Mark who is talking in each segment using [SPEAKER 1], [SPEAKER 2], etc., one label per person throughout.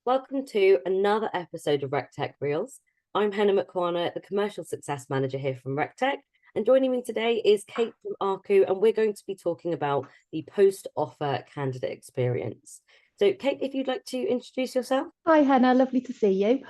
[SPEAKER 1] Welcome to another episode of Rectec Reels. I'm Henna, the Commercial Success Manager here from Rectec, and joining me today is Kate from eArcu, and we're going to be talking about the post-offer candidate experience. So, Kate, if you'd like to introduce yourself.
[SPEAKER 2] Hi, Henna, lovely to see you.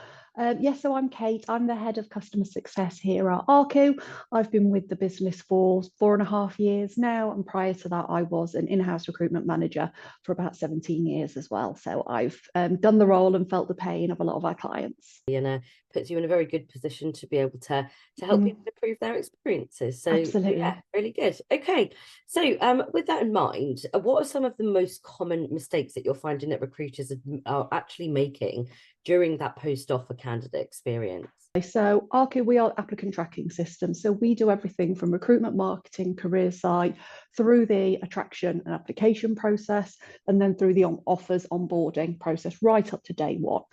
[SPEAKER 2] Yes, so I'm Kate. I'm the head of customer success here at eArcu. I've been with the business for 4.5 years now, and prior to that, I was an in-house recruitment manager for about 17 years as well. So I've done the role and felt the pain of a lot of our clients.
[SPEAKER 1] And puts you in a very good position to be able to help people improve their experiences. So
[SPEAKER 2] Absolutely.
[SPEAKER 1] yeah, really good. Okay, so with that in mind, what are some of the most common mistakes that you're finding that recruiters are actually making during that post-offer candidate experience?
[SPEAKER 2] So eArcu, we are applicant tracking system. So we do everything from recruitment marketing, career site, through the attraction and application process, and then through the offers onboarding process, right up to day one.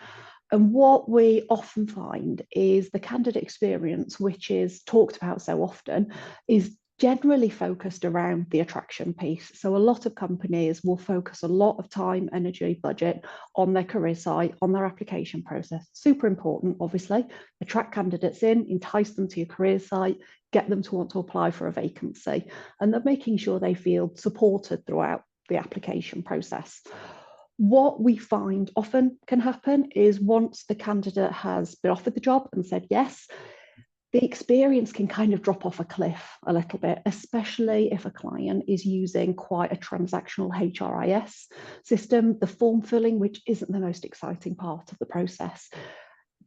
[SPEAKER 2] And what we often find is the candidate experience, which is talked about so often, is generally focused around the attraction piece. So a lot of companies will focus a lot of time, energy, budget on their career site, on their application process. Super important, obviously. Attract candidates in, entice them to your career site, get them to want to apply for a vacancy. And they're making sure they feel supported throughout the application process. What we find often can happen is once the candidate has been offered the job and said yes, the experience can kind of drop off a cliff a little bit, especially if a client is using quite a transactional HRIS system. The form filling, which isn't the most exciting part of the process,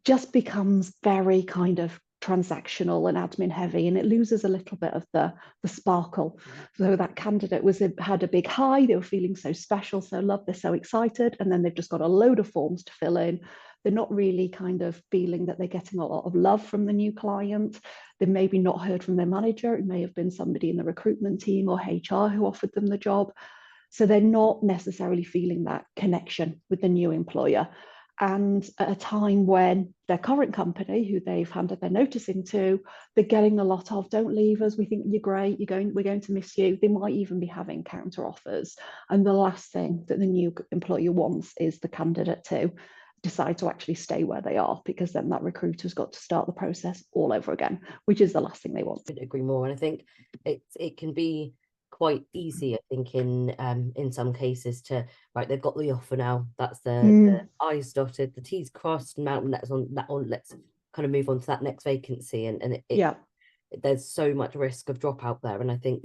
[SPEAKER 2] just becomes very kind of transactional and admin heavy, and it loses a little bit of the sparkle. So that candidate had a big high, they were feeling so special, so loved, they're so excited, and then they've just got a load of forms to fill in. They're not really kind of feeling that they're getting a lot of love from the new client. They've maybe not heard from their manager. It may have been somebody in the recruitment team or HR who offered them the job. So they're not necessarily feeling that connection with the new employer. And at a time when their current company, who they've handed their notice into, they're getting a lot of, don't leave us, we think you're great, we're going to miss you. They might even be having counter offers. And the last thing that the new employer wants is the candidate to decide to actually stay where they are, because then that recruiter's got to start the process all over again, which is the last thing they want.
[SPEAKER 1] I couldn't agree more. And I think it can be quite easy, I think, in some cases to, right, they've got the offer now, that's the I's dotted, the T's crossed, and now let's kind of move on to that next vacancy, and there's so much risk of dropout there, and I think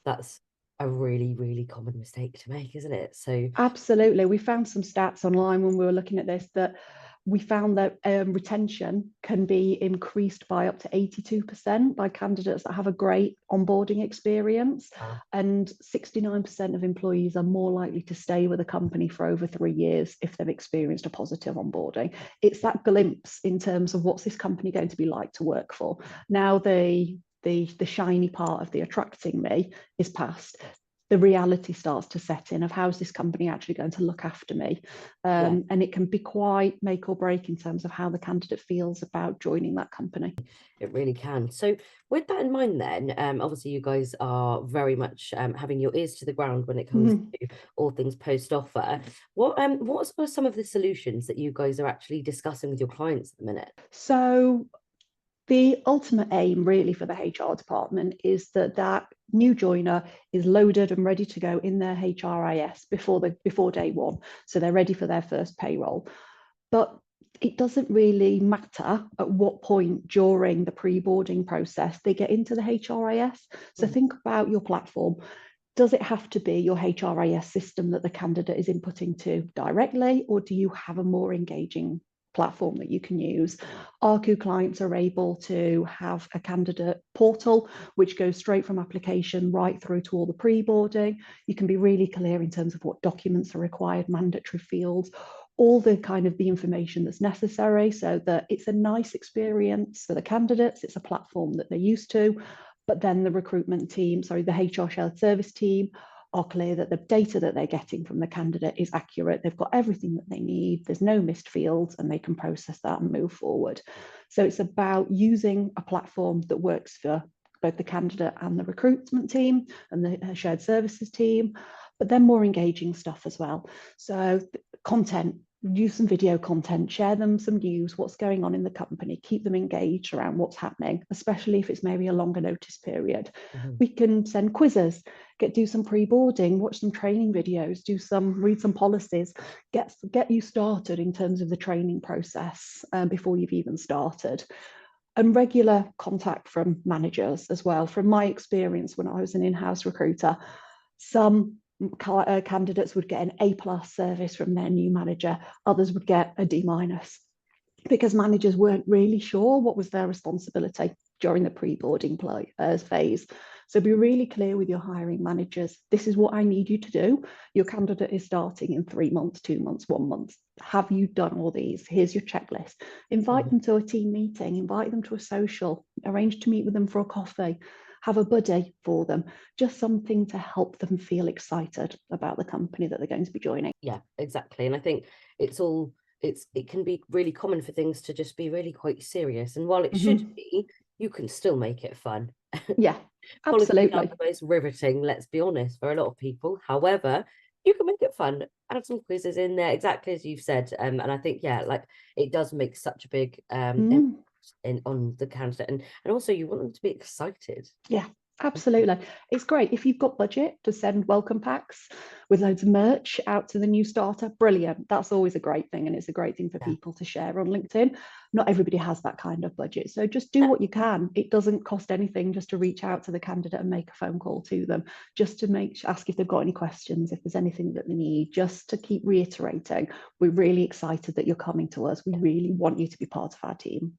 [SPEAKER 1] that's a really, really common mistake to make, isn't it? So
[SPEAKER 2] absolutely, we found some stats online when we were looking at this, that we found that retention can be increased by up to 82% by candidates that have a great onboarding experience. And 69% of employees are more likely to stay with a company for over 3 years if they've experienced a positive onboarding. It's that glimpse in terms of what's this company going to be like to work for. Now the shiny part of the attracting me is past. The reality starts to set in of how is this company actually going to look after me, and it can be quite make or break in terms of how the candidate feels about joining that company.
[SPEAKER 1] It really can. So with that in mind then, obviously you guys are very much having your ears to the ground when it comes to all things post-offer. What are some of the solutions that you guys are actually discussing with your clients at the minute?
[SPEAKER 2] So the ultimate aim really for the HR department is that new joiner is loaded and ready to go in their HRIS before day one. So they're ready for their first payroll. But it doesn't really matter at what point during the pre-boarding process they get into the HRIS. So think about your platform. Does it have to be your HRIS system that the candidate is inputting to directly, or do you have a more engaging platform that you can use? eArcu clients are able to have a candidate portal which goes straight from application right through to all the pre-boarding. You can be really clear in terms of what documents are required, mandatory fields, all the kind of the information that's necessary, so that it's a nice experience for the candidates. It's a platform that they're used to, but then the recruitment team, the HR shared service team, are clear that the data that they're getting from the candidate is accurate. They've got everything that they need. There's no missed fields, and they can process that and move forward. So it's about using a platform that works for both the candidate and the recruitment team and the shared services team, but then more engaging stuff as well. So content use some video content, share them some news, what's going on in the company, keep them engaged around what's happening, especially if it's maybe a longer notice period. We can send quizzes, do some pre-boarding, watch some training videos, read some policies, get you started in terms of the training process before you've even started. And regular contact from managers as well. From my experience when I was an in-house recruiter, some candidates would get an A+ service from their new manager, others would get a D-, because managers weren't really sure what was their responsibility during the pre-boarding phase. So be really clear with your hiring managers. This is what I need you to do. Your candidate is starting in 3 months, 2 months, 1 month. Have you done all these? Here's your checklist. Invite them to a team meeting, invite them to a social, arrange to meet with them for a coffee, have a buddy for them, just something to help them feel excited about the company that they're going to be joining.
[SPEAKER 1] Yeah, exactly. And I think it can be really common for things to just be really quite serious. And while it should be, you can still make it fun.
[SPEAKER 2] Yeah,
[SPEAKER 1] Policies
[SPEAKER 2] absolutely.
[SPEAKER 1] are the most riveting, let's be honest, for a lot of people. However, you can make it fun, add some quizzes in there, exactly as you've said. And I think, yeah, like it does make such a big impact on the candidate. And also you want them to be excited.
[SPEAKER 2] Yeah, absolutely. It's great. If you've got budget to send welcome packs with loads of merch out to the new starter, brilliant. That's always a great thing. And it's a great thing for people to share on LinkedIn. Not everybody has that kind of budget. So just do what you can. It doesn't cost anything just to reach out to the candidate and make a phone call to them, just to ask if they've got any questions, if there's anything that they need, just to keep reiterating, we're really excited that you're coming to us. We really want you to be part of our team.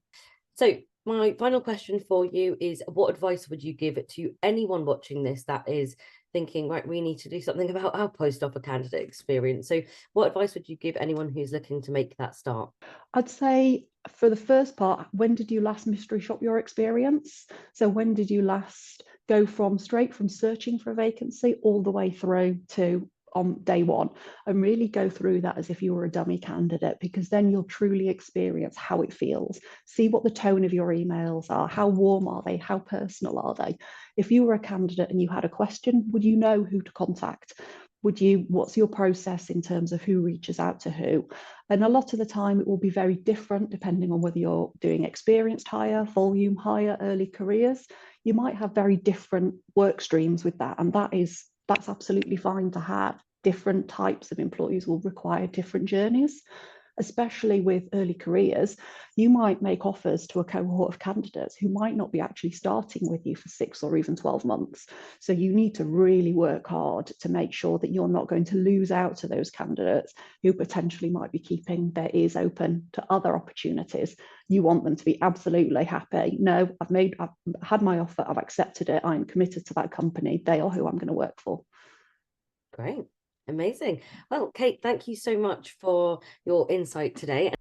[SPEAKER 1] So my final question for you is, what advice would you give to anyone watching this that is thinking, right, we need to do something about our post-offer candidate experience? So what advice would you give anyone who's looking to make that start?
[SPEAKER 2] I'd say for the first part, when did you last mystery shop your experience? So when did you last go straight from searching for a vacancy all the way through to on day one, and really go through that as if you were a dummy candidate, because then you'll truly experience how it feels. See what the tone of your emails are. How warm are they? How personal are they? If you were a candidate and you had a question, would you know who to contact? What's your process in terms of who reaches out to who? And a lot of the time it will be very different depending on whether you're doing experienced hire, volume hire, early careers. You might have very different work streams with that, and that's absolutely fine to have. Different types of employees will require different journeys. Especially with early careers, you might make offers to a cohort of candidates who might not be actually starting with you for 6 or even 12 months. So you need to really work hard to make sure that you're not going to lose out to those candidates who potentially might be keeping their ears open to other opportunities. You want them to be absolutely happy. No, I've had my offer, I've accepted it, I'm committed to that company. They are who I'm going to work for.
[SPEAKER 1] Great. Amazing. Well, Kate, thank you so much for your insight today.